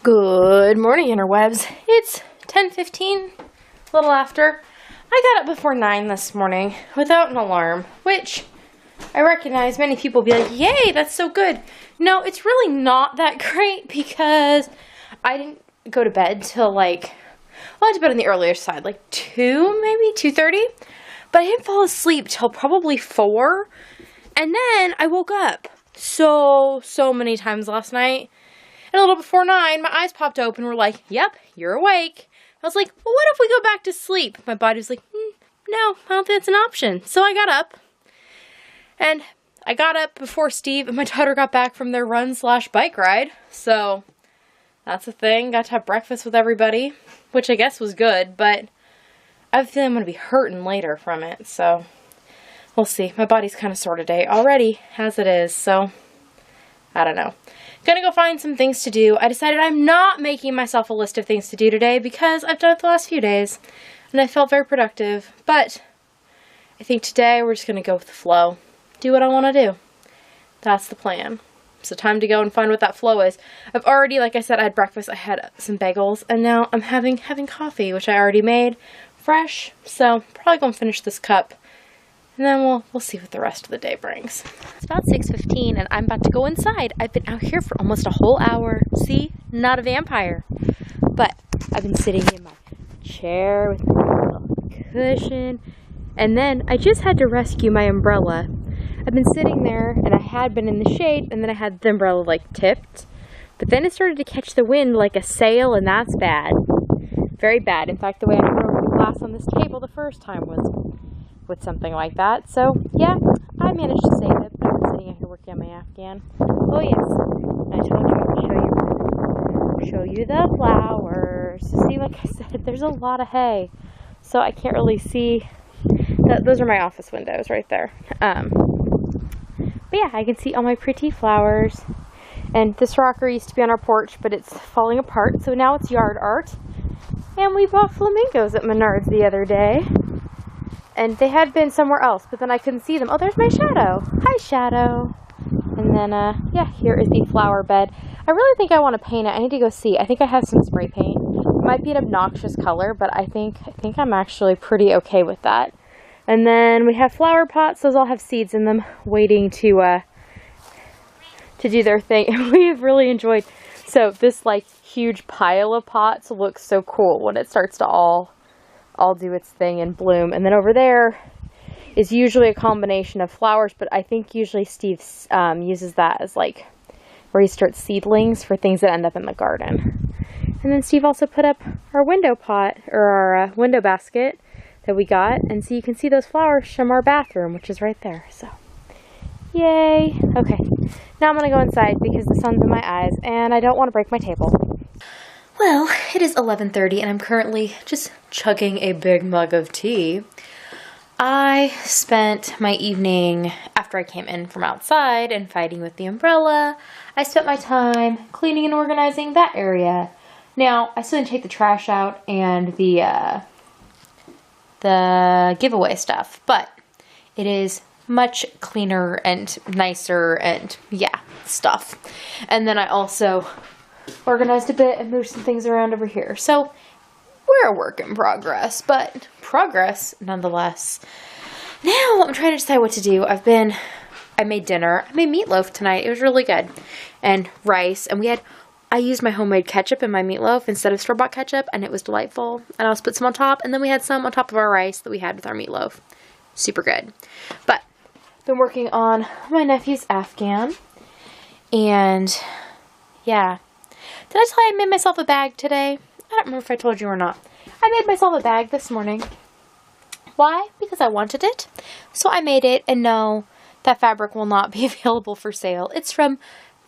Good morning, interwebs. It's 10:15, a little after. I got up before 9 this morning without an alarm, which I recognize many people will be like, yay, that's so good. No, it's really not that great because I didn't go to bed till I went to bed on the earlier side, 2, maybe 2:30, but I didn't fall asleep till probably 4, and then I woke up so many times last night. And a little before 9, my eyes popped open. We're like, yep, you're awake. I was like, well, what if we go back to sleep? My body was like, no, I don't think that's an option. So I got up. And I got up before Steve and my daughter got back from their run/bike ride. So that's a thing. Got to have breakfast with everybody, which I guess was good. But I have a feeling I'm going to be hurting later from it. So we'll see. My body's kind of sore today already, as it is. So I don't know. Gonna go find some things to do. I decided I'm not making myself a list of things to do today because I've done it the last few days and I felt very productive. But I think today we're just gonna go with the flow. Do what I want to do. That's the plan. So time to go and find what that flow is. I've already, like I said, I had breakfast. I had some bagels and now I'm having coffee, which I already made fresh. So probably gonna finish this cup. And then we'll see what the rest of the day brings. It's about 6:15 and I'm about to go inside. I've been out here for almost a whole hour. See? Not a vampire. But I've been sitting in my chair with my little cushion. And then I just had to rescue my umbrella. I've been sitting there and I had been in the shade and then I had the umbrella tipped. But then it started to catch the wind like a sail and that's bad. Very bad. In fact, the way I broke the glass on this table the first time was with something like that. So yeah, I managed to save it, but I've been sitting out here working on my Afghan. Oh yes, I told you I would show you the flowers. See, like I said, there's a lot of hay, so I can't really see. Those are my office windows right there. But yeah, I can see all my pretty flowers. And this rocker used to be on our porch, but it's falling apart, so now it's yard art. And we bought flamingos at Menards the other day. And they had been somewhere else, but then I couldn't see them. Oh, there's my shadow. Hi, shadow. And then, yeah, here is the flower bed. I really think I want to paint it. I need to go see. I think I have some spray paint. It might be an obnoxious color, but I think I'm actually pretty okay with that. And then we have flower pots. Those all have seeds in them, waiting to do their thing. And we've really enjoyed. So this huge pile of pots looks so cool when it starts to all do its thing and bloom. And then over there is usually a combination of flowers, but I think usually Steve uses that as where he starts seedlings for things that end up in the garden. And then Steve also put up our window pot, or our window basket that we got, and so you can see those flowers from our bathroom, which is right there. So yay. Okay, now I'm gonna go inside because the sun's in my eyes and I don't want to break my table. Well, it is 11:30 and I'm currently just chugging a big mug of tea. I spent my evening, after I came in from outside and fighting with the umbrella, I spent my time cleaning and organizing that area. Now, I still didn't take the trash out and the giveaway stuff, but it is much cleaner and nicer and yeah, stuff. And then I also organized a bit and moved some things around over here. So we're a work in progress, but progress nonetheless. Now I'm trying to decide what to do. I made dinner. I made meatloaf tonight. It was really good. And rice. And I used my homemade ketchup in my meatloaf instead of store-bought ketchup, and it was delightful. And I also put some on top, and then we had some on top of our rice that we had with our meatloaf. Super good. But I've been working on my nephew's Afghan. And yeah. Did I tell you I made myself a bag today? I don't remember if I told you or not. I made myself a bag this morning. Why? Because I wanted it. So I made it, and no, that fabric will not be available for sale. It's from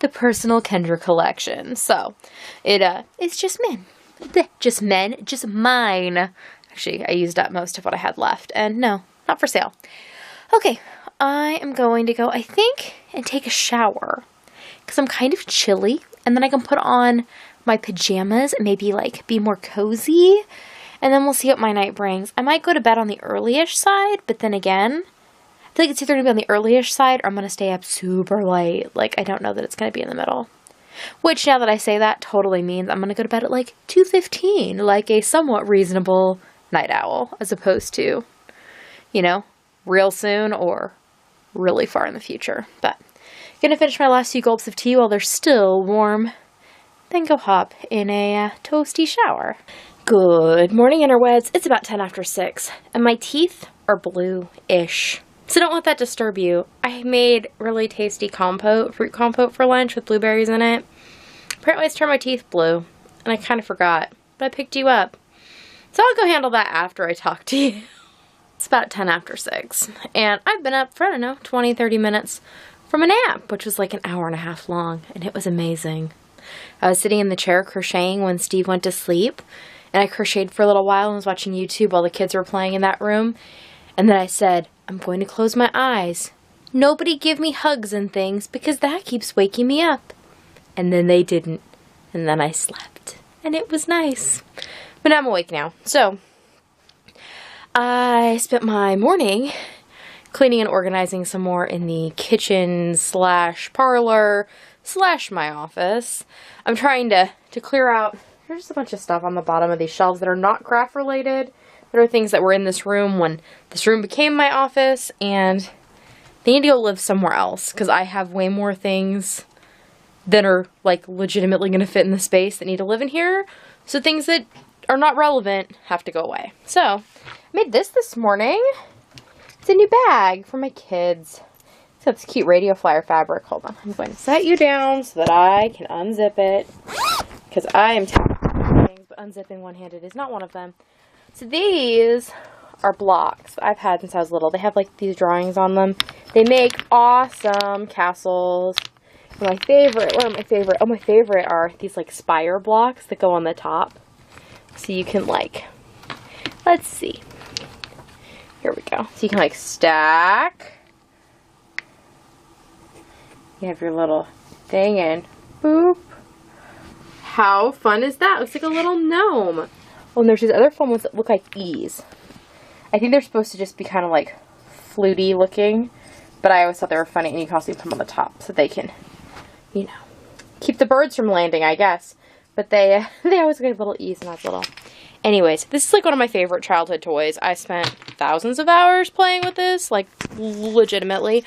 the personal Kendra collection. So it's just men. Just men. Just mine. Actually, I used up most of what I had left. And no, not for sale. Okay, I am going to go, I think, and take a shower. Because I'm kind of chilly. And then I can put on my pajamas and maybe be more cozy. And then we'll see what my night brings. I might go to bed on the early-ish side, but then again, I feel like it's either going to be on the early-ish side or I'm going to stay up super late. I don't know that it's going to be in the middle. Which, now that I say that, totally means I'm going to go to bed at like 2:15, like a somewhat reasonable night owl, as opposed to, you know, real soon or really far in the future. But going to finish my last few gulps of tea while they're still warm, then go hop in a toasty shower. Good morning, interwebs. It's about 10 after 6, and my teeth are blue-ish. So don't let that disturb you. I made really tasty compote, fruit compote for lunch with blueberries in it. Apparently it's turned my teeth blue, and I kind of forgot, but I picked you up. So I'll go handle that after I talk to you. It's about 10 after 6, and I've been up for, I don't know, 20, 30 minutes from a nap, which was like an hour and a half long, and it was amazing. I was sitting in the chair crocheting when Steve went to sleep, and I crocheted for a little while and was watching YouTube while the kids were playing in that room, and then I said, I'm going to close my eyes. Nobody give me hugs and things because that keeps waking me up. And then they didn't. And then I slept. And it was nice. But I'm awake now. So, I spent my morning cleaning and organizing some more in the kitchen / parlor / my office. I'm trying to clear out, there's just a bunch of stuff on the bottom of these shelves that are not craft related. There are things that were in this room when this room became my office, and they need to go live somewhere else, because I have way more things that are, like, legitimately going to fit in the space that need to live in here. So things that are not relevant have to go away. So, I made this morning. It's a new bag for my kids. It's got this cute radio flyer fabric. Hold on. I'm going to set you down so that I can unzip it, because I am talented at things, but unzipping one-handed is not one of them. So these are blocks I've had since I was little. They have like these drawings on them. They make awesome castles. My favorite are these like spire blocks that go on the top. So you can like, let's see. Here we go. So you can like stack. You have your little thing and boop. How fun is that? It looks like a little gnome. Oh, and there's these other fun ones that look like E's. I think they're supposed to just be kind of like fluty looking, but I always thought they were funny, and you can also put them on the top so they can, you know, keep the birds from landing, I guess. But they always get little E's and that's little. Anyways, this is like one of my favorite childhood toys. I spent thousands of hours playing with this, like legitimately.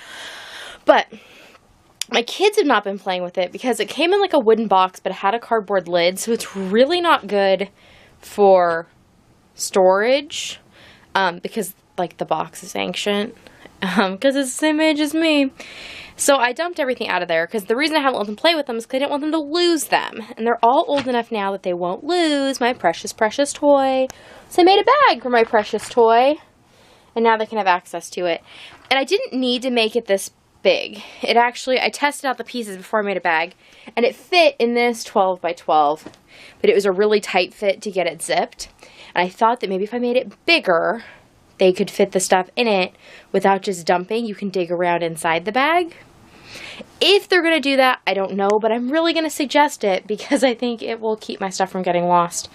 But my kids have not been playing with it because it came in like a wooden box, but it had a cardboard lid, so it's really not good for storage, because like the box is ancient, because it's the same age as me. So I dumped everything out of there, because the reason I haven't let them play with them is because I didn't want them to lose them, and they're all old enough now that they won't lose my precious, precious toy. So I made a bag for my precious toy, and now they can have access to it. And I didn't need to make it this big. It actually, I tested out the pieces before I made a bag, and it fit in this 12 by 12, but it was a really tight fit to get it zipped, and I thought that maybe if I made it bigger, they could fit the stuff in it without just dumping. You can dig around inside the bag. If they're going to do that, I don't know, but I'm really going to suggest it because I think it will keep my stuff from getting lost.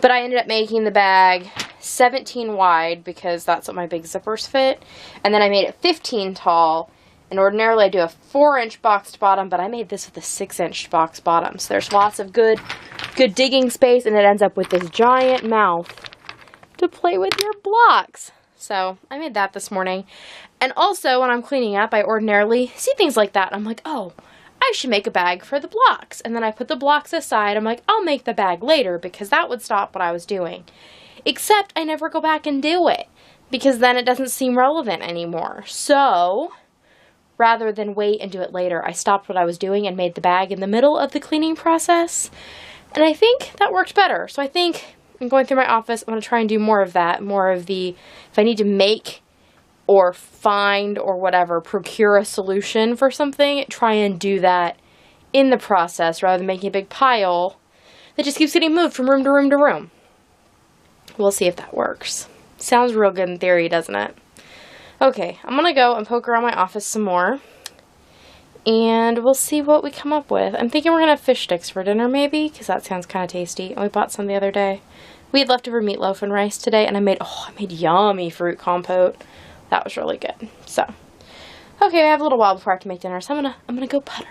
But I ended up making the bag 17 wide because that's what my big zippers fit, and then I made it 15 tall. And ordinarily I do a 4-inch boxed bottom, but I made this with a 6-inch box bottom. So there's lots of good digging space, and it ends up with this giant mouth to play with your blocks. So I made that this morning. And also when I'm cleaning up, I ordinarily see things like that. I'm like, oh, I should make a bag for the blocks. And then I put the blocks aside. I'm like, I'll make the bag later because that would stop what I was doing. Except I never go back and do it because then it doesn't seem relevant anymore. So rather than wait and do it later, I stopped what I was doing and made the bag in the middle of the cleaning process. And I think that worked better. So I think I'm going through my office. I'm going to try and do more of that. More of the, if I need to make or find or whatever, procure a solution for something, try and do that in the process rather than making a big pile that just keeps getting moved from room to room to room. We'll see if that works. Sounds real good in theory, doesn't it? Okay, I'm going to go and poke around my office some more, and we'll see what we come up with. I'm thinking we're going to have fish sticks for dinner, maybe, because that sounds kind of tasty. And we bought some the other day. We had leftover meatloaf and rice today, and I made yummy fruit compote. That was really good. So, okay, I have a little while before I have to make dinner, so I'm gonna go putter.